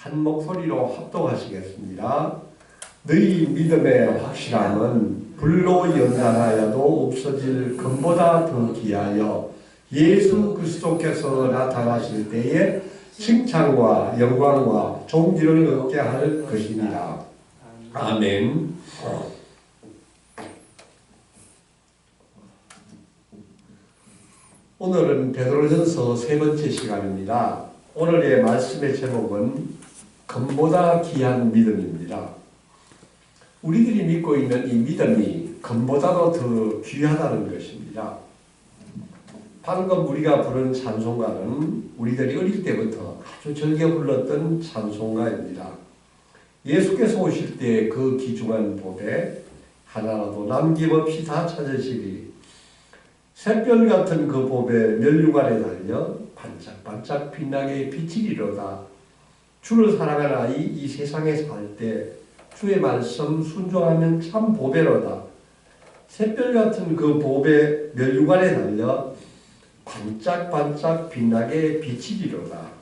한 목소리로 합독하시겠습니다. 너희 믿음의 확실함은 불로 연단하여도 없어질 금보다 더 귀하여 예수 그리스도께서 나타나실 때에 칭찬과 영광과 존귀를 얻게 할 것입니다. 아멘. 오늘은 베드로전서 세 번째 시간입니다. 오늘의 말씀의 제목은 금보다 귀한 믿음입니다. 우리들이 믿고 있는 이 믿음이 금보다도 더 귀하다는 것입니다. 방금 우리가 부른 찬송가는 우리들이 어릴 때부터 아주 즐겨 불렀던 찬송가입니다. 예수께서 오실 때 그 귀중한 법에 하나라도 남김없이 다 찾으시리. 샛별 같은 그 법에 면류관에 달려 반짝반짝 빛나게 비치리로다. 주를 사랑하는 아이 이 세상에 살 때 주의 말씀 순종하면 참 보배로다. 샛별 같은 그 법에 면류관에 달려 반짝반짝 빛나게 비치리로다.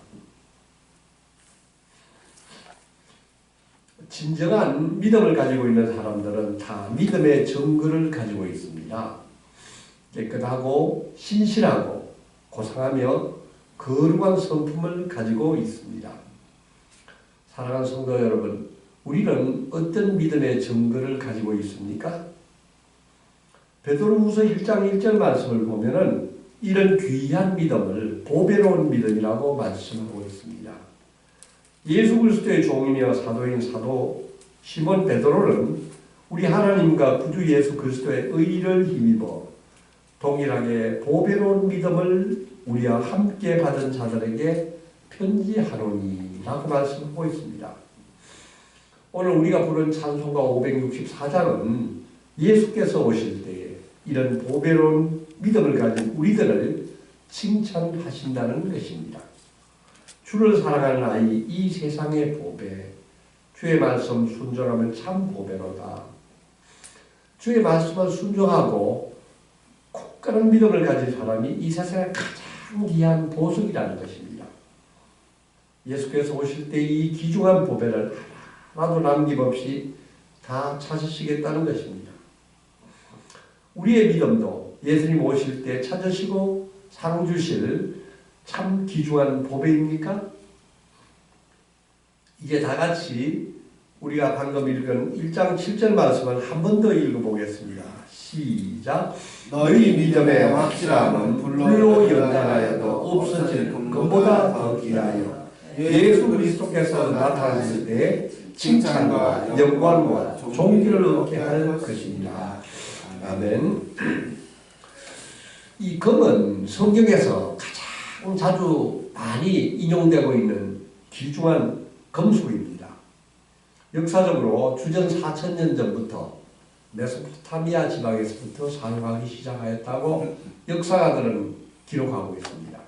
진정한 믿음을 가지고 있는 사람들은 다 믿음의 증거를 가지고 있습니다. 깨끗하고 신실하고 고상하며 거룩한 성품을 가지고 있습니다. 사랑하는 성도 여러분, 우리는 어떤 믿음의 증거를 가지고 있습니까? 베드로후서 1장 1절 말씀을 보면은 이런 귀한 믿음을 보배로운 믿음이라고 말씀하고 있습니다. 예수 그리스도의 종이며 사도인 사도 시몬 베드로는 우리 하나님과 구주 예수 그리스도의 의를 힘입어 동일하게 보배로운 믿음을 우리와 함께 받은 자들에게 편지하노니 라고 말씀하고 있습니다. 오늘 우리가 부른 찬송가 564장은 예수께서 오실 때에 이런 보배로운 믿음을 가진 우리들을 칭찬하신다는 것입니다. 주를 사랑하는 아이 이 세상의 보배, 주의 말씀 순종하면 참 보배로다. 주의 말씀을 순종하고 굳건한 믿음을 가진 사람이 이 세상의 가장 귀한 보석이라는 것입니다. 예수께서 오실 때 이 귀중한 보배를 하나도 남김없이 다 찾으시겠다는 것입니다. 우리의 믿음도 예수님 오실 때 찾으시고 상 주실 참 귀중한 보배입니까? 이제 다 같이 우리가 방금 읽은 1장 7절 말씀을 한 번 더 읽어보겠습니다. 시작. 너희 믿음의 확실함은 불로 연단하여도 없어질 금보다 더 귀하여 예수 그리스도께서 나타나실 때 칭찬과 영광과 존귀를 얻게 할 것입니다. 아멘. 이 금은 성경에서 가장 자주 많이 인용되고 있는 귀중한 금속입니다. 역사적으로 주전 4000년 전부터 메소포타미아 지방에서부터 사용하기 시작하였다고 역사가들은 기록하고 있습니다.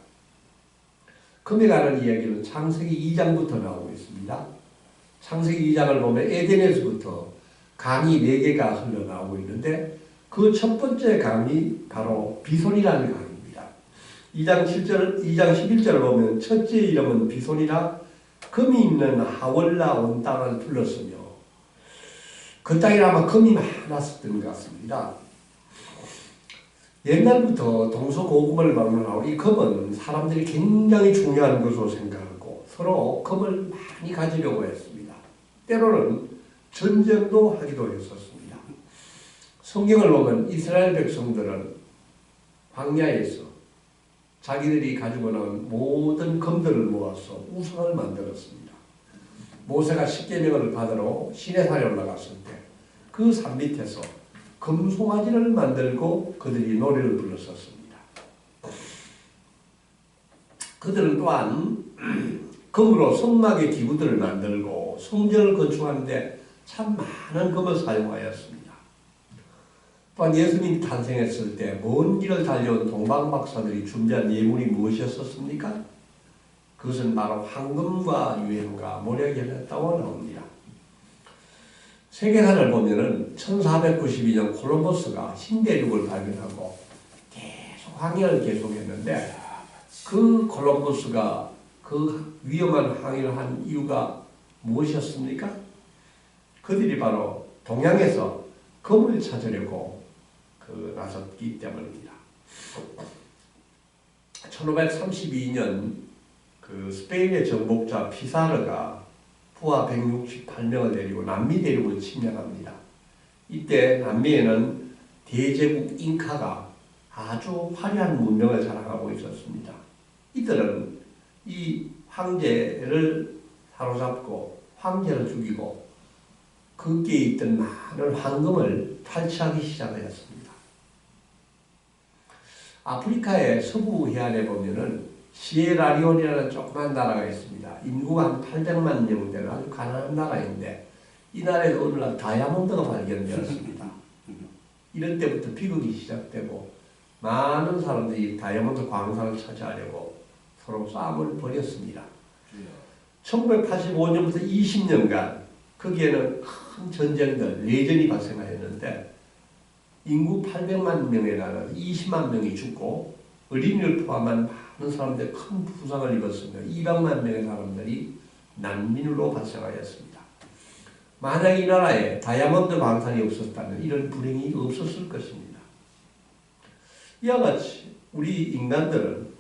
금에 관한 이야기는 창세기 2장부터 나오고 있습니다. 창세기 2장을 보면 에덴에서부터 강이 4개가 흘러나오고 있는데 그 첫 번째 강이 바로 비손이라는 강입니다. 2장 11절을 보면 첫째 이름은 비손이라 금이 있는 하월라 온 땅을 둘렀으며 그 땅에 아마 금이 많았었던 것 같습니다. 옛날부터 동서고금을 막론하고 이 금은 사람들이 굉장히 중요한 것으로 생각하고 서로 금을 많이 가지려고 했습니다. 때로는 전쟁도 하기도 했었습니다. 성경을 보면 이스라엘 백성들은 광야에서 자기들이 가지고 나온 모든 금들을 모아서 우상을 만들었습니다. 모세가 십계명을 받으러 시내산에 올라갔을 때 그 산 밑에서 금송아지를 만들고 그들이 노래를 불렀었습니다. 그들은 또한 금으로 성막의 기구들을 만들고 성전을 건축하는데 참 많은 금을 사용하였습니다. 또한 예수님이 탄생했을 때 먼 길을 달려온 동방박사들이 준비한 예물이 무엇이었습니까? 그것은 바로 황금과 유향과 모략이었다고 나옵니다. 세계사를 보면은 1492년 콜럼버스가 신대륙을 발견하고 계속 항해를 계속했는데 그 콜럼버스가 그 위험한 항해를 한 이유가 무엇이었습니까? 그들이 바로 동양에서 금을 찾으려고 나섰기 때문입니다. 1532년 스페인의 정복자 피사르가 부하 168명을 데리고 남미 대륙을 침략합니다. 이때 남미에는 대제국 잉카가 아주 화려한 문명을 자랑하고 있었습니다. 이들은 이 황제를 사로잡고 황제를 죽이고 거기에 있던 많은 황금을 탈취하기 시작하였습니다. 아프리카의 서부 해안에 보면은 시에라리온이라는 조그만 나라가 있습니다. 인구가 한 800만 명 되는 아주 가난한 나라인데 이 나라에서 어느 날 다이아몬드가 발견되었습니다. 이럴 때부터 비극이 시작되고 많은 사람들이 다이아몬드 광산을 차지하려고 서로 싸움을 벌였습니다. 1985년부터 20년간 거기에는 큰 전쟁들, 내전이 발생하였는데 인구 800만 명의 나라는 20만 명이 죽고 어린이를 포함한 많은 사람들이 큰 부상을 입었습니다. 200만 명의 사람들이 난민으로 발생하였습니다. 만약 이 나라에 다이아몬드 광산이 없었다면 이런 불행이 없었을 것입니다. 이와 같이 우리 인간들은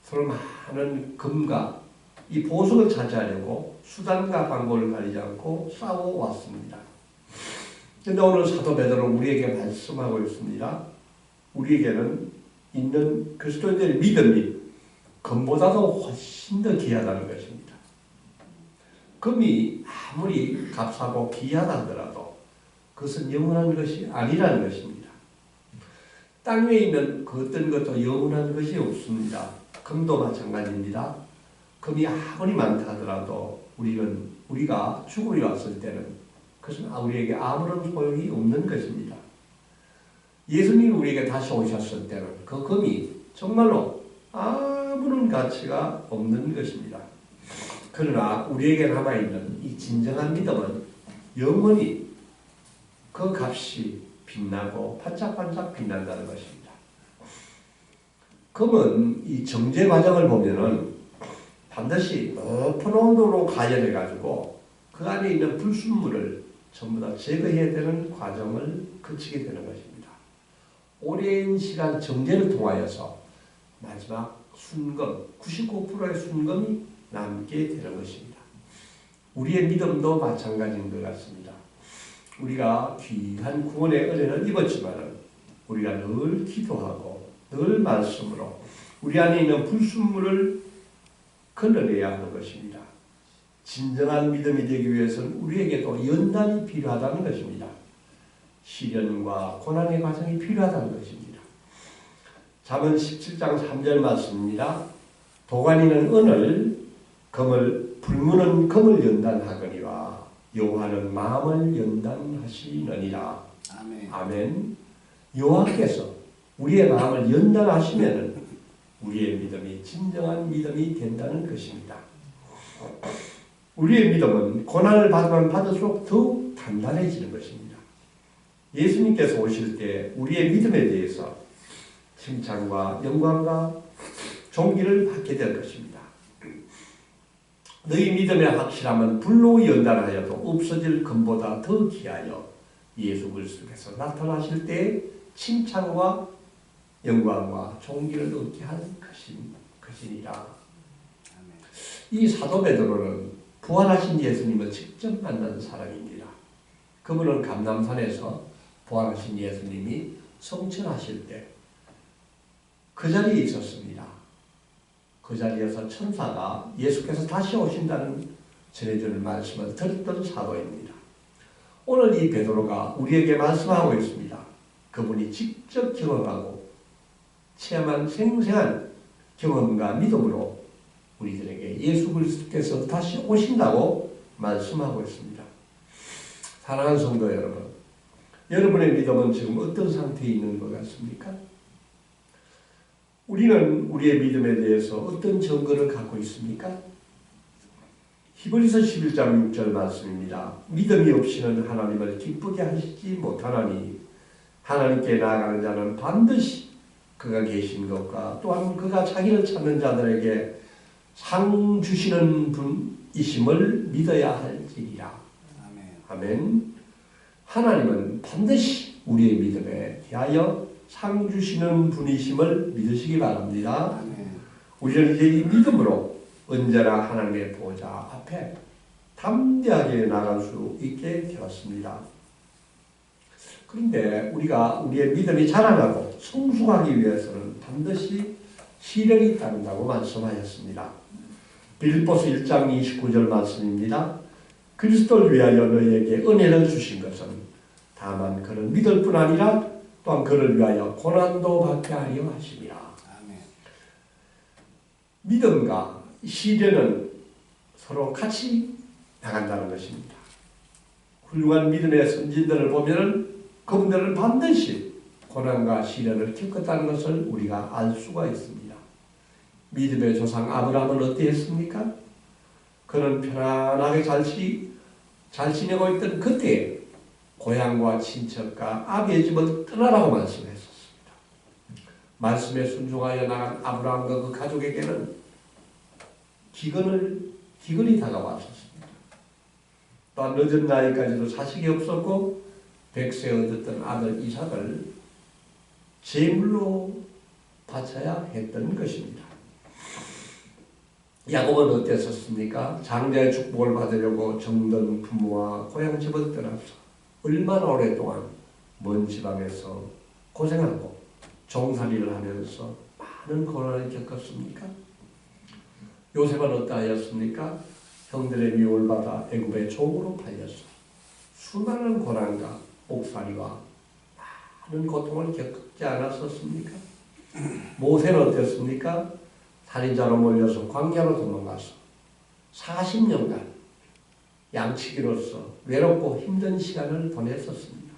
서로 많은 금과 이 보석을 차지하려고 수단과 방법을 가리지 않고 싸워왔습니다. 그런데 오늘 사도 베드로는 우리에게 말씀하고 있습니다. 우리에게는 있는 그리스도인들의 믿음이 금보다도 훨씬 더 귀하다는 것입니다. 금이 아무리 값하고 귀하다 하더라도 그것은 영원한 것이 아니라는 것입니다. 땅 위에 있는 그 어떤 것도 영원한 것이 없습니다. 금도 마찬가지입니다. 금이 아무리 많다 하더라도 우리가 죽음이 왔을 때는 그것은 우리에게 아무런 소용이 없는 것입니다. 예수님이 우리에게 다시 오셨을 때는 그 금이 정말로 아무런 가치가 없는 것입니다. 그러나 우리에게 남아있는 이 진정한 믿음은 영원히 그 값이 빛나고 반짝반짝 빛난다는 것입니다. 금은 이 정제 과정을 보면은 반드시 높은 온도로 가열해가지고 그 안에 있는 불순물을 전부 다 제거해야 되는 과정을 거치게 되는 것입니다. 오랜 시간 정제를 통하여서 마지막 순금, 99%의 순금이 남게 되는 것입니다. 우리의 믿음도 마찬가지인 것 같습니다. 우리가 귀한 구원의 은혜를 입었지만 우리가 늘 기도하고 늘 말씀으로 우리 안에 있는 불순물을 걸러내야 하는 것입니다. 진정한 믿음이 되기 위해서는 우리에게도 연단이 필요하다는 것입니다. 시련과 고난의 과정이 필요하다는 것입니다. 잠언 17장 3절 말씀입니다. 도가니는 은을, 불무는 금을 연단하거니와 여호와는 마음을 연단하시느니라. 아멘. 아멘. 여호와께서 우리의 마음을 연단하시면은 우리의 믿음이 진정한 믿음이 된다는 것입니다. 우리의 믿음은 고난을 받으면 받을수록 더욱 단단해지는 것입니다. 예수님께서 오실 때 우리의 믿음에 대해서 칭찬과 영광과 존귀를 받게 될 것입니다. 너희 믿음의 확실함은 불로 연단하여도 없어질 금보다 더 귀하여 예수 그리스도께서 나타나실 때 칭찬과 영광과 존귀를 얻게 할 것이니라. 이 사도 베드로는 부활하신 예수님을 직접 만난 사람입니다. 그분은 감람산에서 부활하신 예수님이 성천하실 때 그 자리에 있었습니다. 그 자리에서 천사가 예수께서 다시 오신다는 전해주는 말씀을 들었던 사도입니다. 오늘 이 베드로가 우리에게 말씀하고 있습니다. 그분이 직접 경험하고 체험한 생생한 경험과 믿음으로 우리들에게 예수 그리스도께서 다시 오신다고 말씀하고 있습니다. 사랑하는 성도 여러분, 여러분의 믿음은 지금 어떤 상태에 있는 것 같습니까? 우리는 우리의 믿음에 대해서 어떤 증거를 갖고 있습니까? 히브리서 11장 6절 말씀입니다. 믿음이 없이는 하나님을 기쁘게 하시지 못하나니 하나님께 나아가는 자는 반드시 그가 계신 것과 또한 그가 자기를 찾는 자들에게 상 주시는 분이심을 믿어야 할지니라. 아멘. 하나님은 반드시 우리의 믿음에 대하여 상 주시는 분이심을 믿으시기 바랍니다. 우리는 이제 이 믿음으로 언제나 하나님의 보좌 앞에 담대하게 나갈 수 있게 되었습니다. 그런데 우리가 우리의 믿음이 자라나고 성숙하기 위해서는 반드시 시련이 따른다고 말씀하셨습니다. 빌립보서 1장 29절 말씀입니다. 그리스도를 위하여 너희에게 은혜를 주신 것은 다만 그를 믿을 뿐 아니라 또한 그를 위하여 고난도 받게 하려 하심이라. 믿음과 시련은 서로 같이 나간다는 것입니다. 훌륭한 믿음의 선진들을 보면 그분들은 반드시 고난과 시련을 겪었다는 것을 우리가 알 수가 있습니다. 믿음의 조상 아브라함은 어땠습니까? 그는 편안하게 잘 지내고 있던 그때에 고향과 친척과 아비의 집을 떠나라고 말씀했었습니다. 말씀에 순종하여 나간 아브라함과 그 가족에게는 기근이 다가왔었습니다. 또한 늦은 나이까지도 자식이 없었고 100세 얻었던 아들 이삭을 제물로 바쳐야 했던 것입니다. 야곱은 어땠었습니까? 장자의 축복을 받으려고 정든 부모와 고향 집을 떠나서 얼마나 오랫동안 먼 지방에서 고생하고 종살이를 하면서 많은 고난을 겪었습니까? 요셉은 어떠하였습니까? 형들의 미움을 받아 애굽의 종으로 팔려서 수많은 고난과 옥살이와 많은 고통을 겪지 않았었습니까? 모세는 어땠습니까? 살인자로 몰려서 광야로 도망가서 40년간 양치기로서 외롭고 힘든 시간을 보냈었습니다.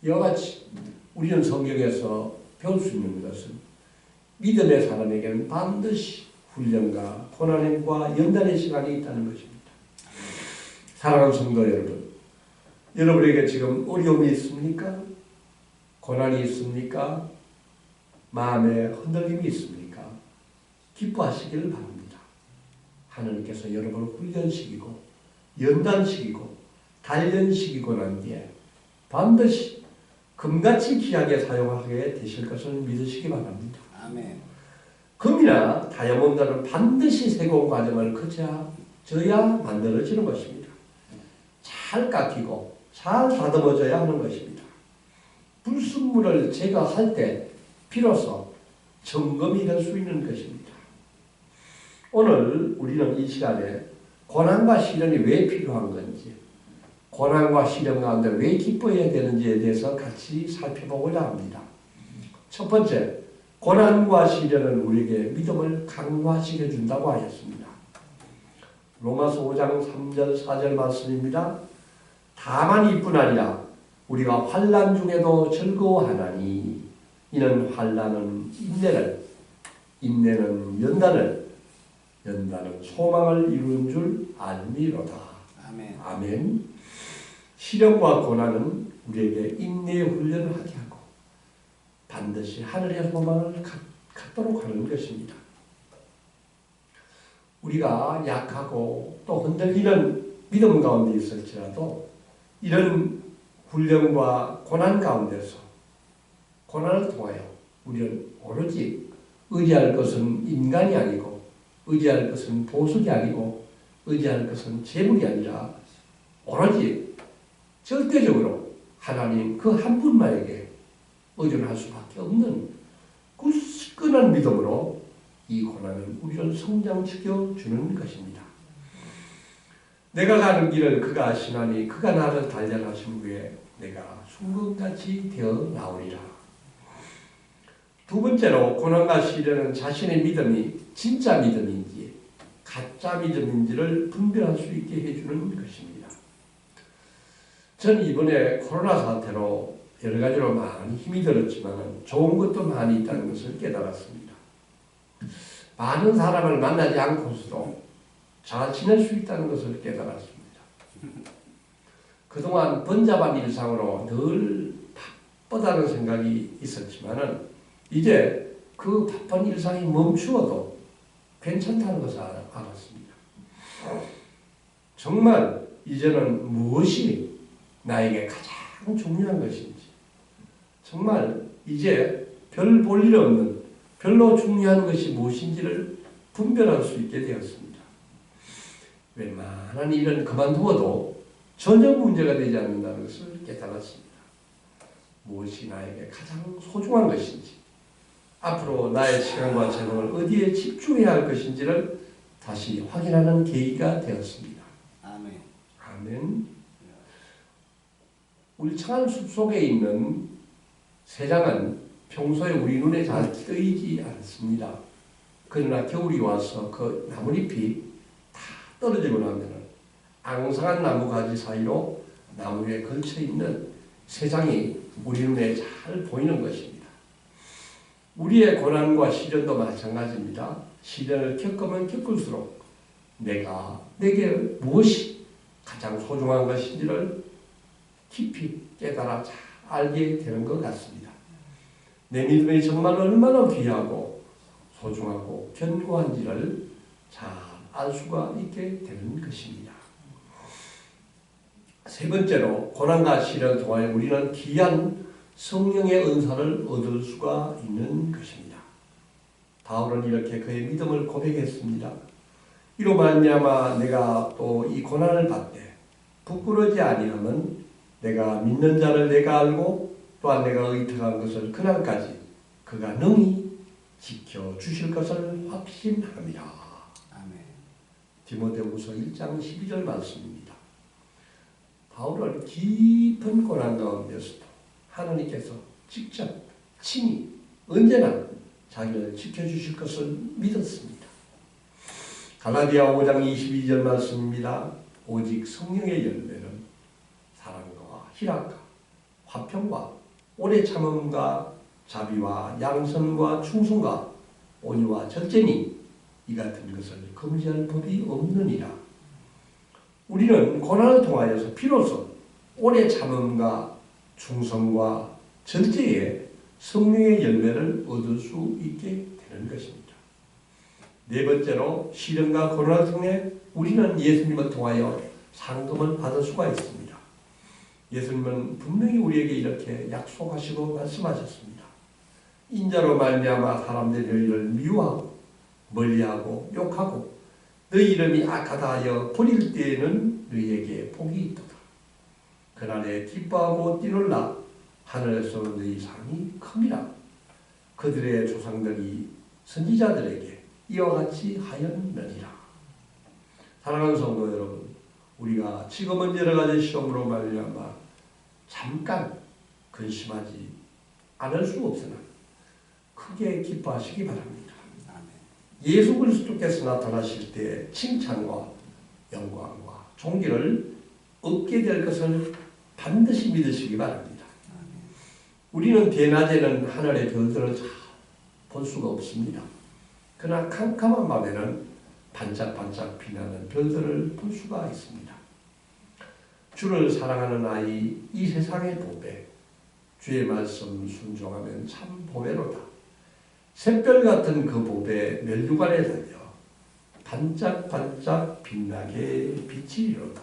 이와 같이 우리는 성경에서 배울 수 있는 것은 믿음의 사람에게는 반드시 훈련과 고난과 연단의 시간이 있다는 것입니다. 사랑하는 성도 여러분, 여러분에게 지금 어려움이 있습니까? 고난이 있습니까? 마음에 흔들림이 있습니까? 기뻐하시기를 바랍니다. 하나님께서 여러분을 훈련시키고 연단시키고 단련시키고 난 뒤에 반드시 금같이 귀하게 사용하게 되실 것을 믿으시기 바랍니다. 아멘. 금이나 다이아몬드는 반드시 세공 과정을 거쳐야 만들어지는 것입니다. 잘 깎이고 잘 다듬어져야 하는 것입니다. 불순물을 제거할 때 비로소 점검이 될 수 있는 것입니다. 오늘 우리는 이 시간에 고난과 시련이 왜 필요한 건지, 고난과 시련 가운데 왜 기뻐해야 되는지에 대해서 같이 살펴보고자 합니다. 첫 번째, 고난과 시련은 우리에게 믿음을 강화시켜 준다고 하였습니다. 로마서 5장 3절 4절 말씀입니다. 다만 이뿐 아니라 우리가 환난 중에도 즐거워하나니 이는 환난은 인내를, 인내는 연단을, 연단은 소망을 이루는 줄 알미로다. 아멘. 아멘. 시련과 고난은 우리에게 인내의 훈련을 하게 하고 반드시 하늘의 소망을 갖도록 하는 것입니다. 우리가 약하고 또 흔들리는 믿음 가운데 있을지라도 이런 훈련과 고난 가운데서 고난을 통하여 우리는 오로지 의지할 것은 인간이 아니고 의지할 것은 보석이 아니고 의지할 것은 재물이 아니라 오로지 절대적으로 하나님 그 한 분만에게 의존할 수밖에 없는 그 굳건한 믿음으로 이 고난은 우리를 성장시켜 주는 것입니다. 내가 가는 길을 그가 아시나니 그가 나를 단련하신 후에 내가 순금같이 되어 나오리라. 두 번째로 고난과 시련은 자신의 믿음이 진짜 믿음인지 가짜 믿음인지를 분별할 수 있게 해주는 것입니다. 저는 이번에 코로나 사태로 여러 가지로 많이 힘이 들었지만 좋은 것도 많이 있다는 것을 깨달았습니다. 많은 사람을 만나지 않고서도 잘 지낼 수 있다는 것을 깨달았습니다. 그동안 번잡한 일상으로 늘 바쁘다는 생각이 있었지만 이제 그 바쁜 일상이 멈추어도 괜찮다는 것을 알았습니다. 정말 이제는 무엇이 나에게 가장 중요한 것인지, 정말 이제 별 볼 일 없는, 별로 중요한 것이 무엇인지를 분별할 수 있게 되었습니다. 웬만한 일은 그만두어도 전혀 문제가 되지 않는다는 것을 깨달았습니다. 무엇이 나에게 가장 소중한 것인지, 앞으로 나의 시간과 재능을 어디에 집중해야 할 것인지를 다시 확인하는 계기가 되었습니다. 아멘. 아멘. 우리 청안 숲속에 있는 새장은 평소에 우리 눈에 잘 뜨이지 않습니다. 그러나 겨울이 와서 그 나뭇잎이 다 떨어지고 나면은 앙상한 나무 가지 사이로 나무에 걸쳐 있는 새장이 우리 눈에 잘 보이는 것입니다. 우리의 고난과 시련도 마찬가지입니다. 시련을 겪으면 겪을수록 내게 무엇이 가장 소중한 것인지를 깊이 깨달아 잘 알게 되는 것 같습니다. 내 믿음이 정말 얼마나 귀하고 소중하고 견고한지를 잘 알 수가 있게 되는 것입니다. 세 번째로, 고난과 시련을 통하여 우리는 귀한 성령의 은사를 얻을 수가 있는 것입니다. 바울은 이렇게 그의 믿음을 고백했습니다. 이로 말미암아 내가 또 이 고난을 받되 부끄러지 아니함은 내가 믿는 자를 내가 알고 또한 내가 의탁한 것을 그날까지 그가 능히 지켜주실 것을 확신합니다. 디모데후서 1장 12절 말씀입니다. 바울은 깊은 고난 가운데서도 하나님께서 직접 친히 언제나 자기를 지켜주실 것을 믿었습니다. 갈라디아 5장 22절 말씀입니다. 오직 성령의 열매는 사랑과 희락과 화평과 오래 참음과 자비와 양선과 충성과 온유와 절제니 이 같은 것을 금지할 법이 없느니라. 우리는 고난을 통하여서 비로소 오래 참음과 충성과 절제에 성령의 열매를 얻을 수 있게 되는 것입니다. 네 번째로, 시련과 고난을 통해 우리는 예수님을 통하여 상급을 받을 수가 있습니다. 예수님은 분명히 우리에게 이렇게 약속하시고 말씀하셨습니다. 인자로 말미암아 사람들이 너희를 미워하고 멀리하고 욕하고 너희 이름이 악하다 하여 버릴 때에는 너희에게 복이 있도다. 그날에 기뻐하고 뛰놀라. 하늘에서 너희 상이 큽니다. 그들의 조상들이 선지자들에게 이와 같이 하였느니라. 사랑하는 성도 여러분, 우리가 지금은 여러 가지 시험으로 말미암아 잠깐 근심하지 않을 수 없으나 크게 기뻐하시기 바랍니다. 예수 그리스도께서 나타나실 때 칭찬과 영광과 존귀를 얻게 될 것을 반드시 믿으시기 바랍니다. 우리는 대낮에는 하늘의 별들을 잘 볼 수가 없습니다. 그러나 캄캄한 밤에는 반짝반짝 빛나는 별들을 볼 수가 있습니다. 주를 사랑하는 아이, 이 세상의 보배, 주의 말씀 순종하면 참 보배로다. 샛별 같은 그 보배 멸류관에 달려 반짝반짝 빛나게 비치리로다.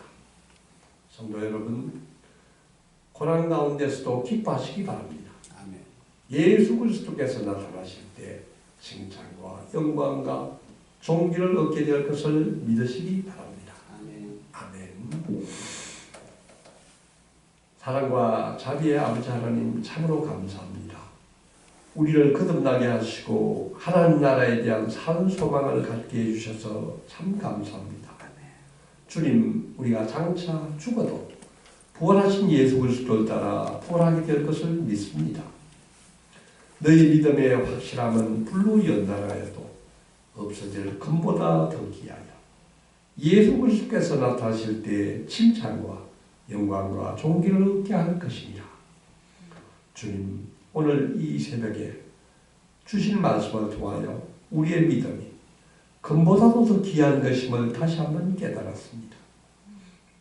성도 여러분, 고난 가운데서도 기뻐하시기 바랍니다. 아멘. 예수 그리스도께서 나타나실 때 칭찬과 영광과 존귀를 얻게 될 것을 믿으시기 바랍니다. 아멘. 아멘. 사랑과 자비의 아버지 하나님, 참으로 감사합니다. 우리를 거듭나게 하시고 하나님 나라에 대한 산 소망을 갖게 해주셔서 참 감사합니다. 주님, 우리가 장차 죽어도 부활하신 예수 그리스도를 따라 부활하게 될 것을 믿습니다. 너희 믿음의 확실함은 불로 연단하여도 없어질 금보다 더 귀하여 예수 그리스도께서 나타나실 때 칭찬과 영광과 존귀를 얻게 할 것이니라. 주님, 오늘 이 새벽에 주신 말씀을 통하여 우리의 믿음이 금보다도 더 귀한 것임을 다시 한번 깨달았습니다.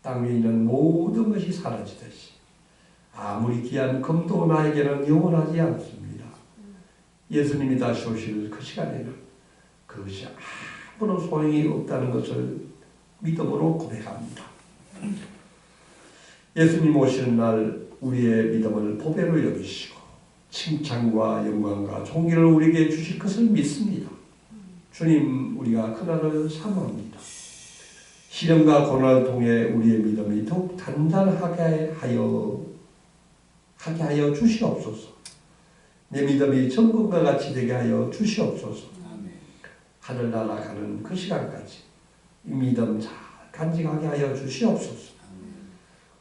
땅 위에 있는 모든 것이 사라지듯이 아무리 귀한 금도 나에게는 영원하지 않습니다. 예수님이 다시 오실 그 시간에는 그것이 아무런 소용이 없다는 것을 믿음으로 고백합니다. 예수님 오시는 날 우리의 믿음을 보배로 여기시고 칭찬과 영광과 존귀를 우리에게 주실 것을 믿습니다. 주님, 우리가 그날을 사모합니다. 시련과 고난을 통해 우리의 믿음이 더욱 단단하게 하여 주시옵소서. 내 믿음이 정금과 같이 되게 하여 주시옵소서. 하늘 날아가는 그 시간까지 이 믿음 잘 간직하게 하여 주시옵소서.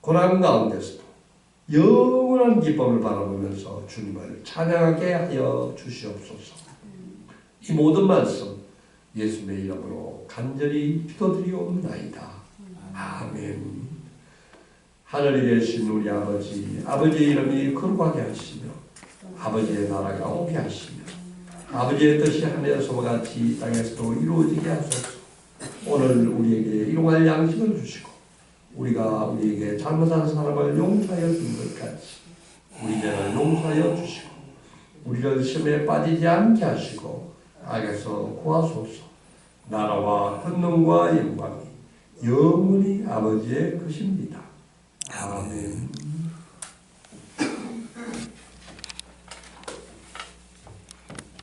고난 가운데서도 영원한 기쁨을 바라보면서 주님을 찬양하게 하여 주시옵소서. 이 모든 말씀 예수님의 이름으로 간절히 기도드리옵나이다. 아멘. 하늘에 계신 우리 아버지, 아버지의 이름이 거룩하게 하시며 아버지의 나라가 오게 하시며 아버지의 뜻이 하늘에서와 같이 이 땅에서도 이루어지게 하소서. 오늘 우리에게 일용할 양식을 주시고 우리가 우리에게 잘못한 사람을 용서하여 준 것 같이 우리 죄를 용서하여 주시고 우리를 시험에 빠지지 않게 하시고 악에서 구하소서. 나라와 권능과 영광이 영원히 아버지의 것입니다. 아멘.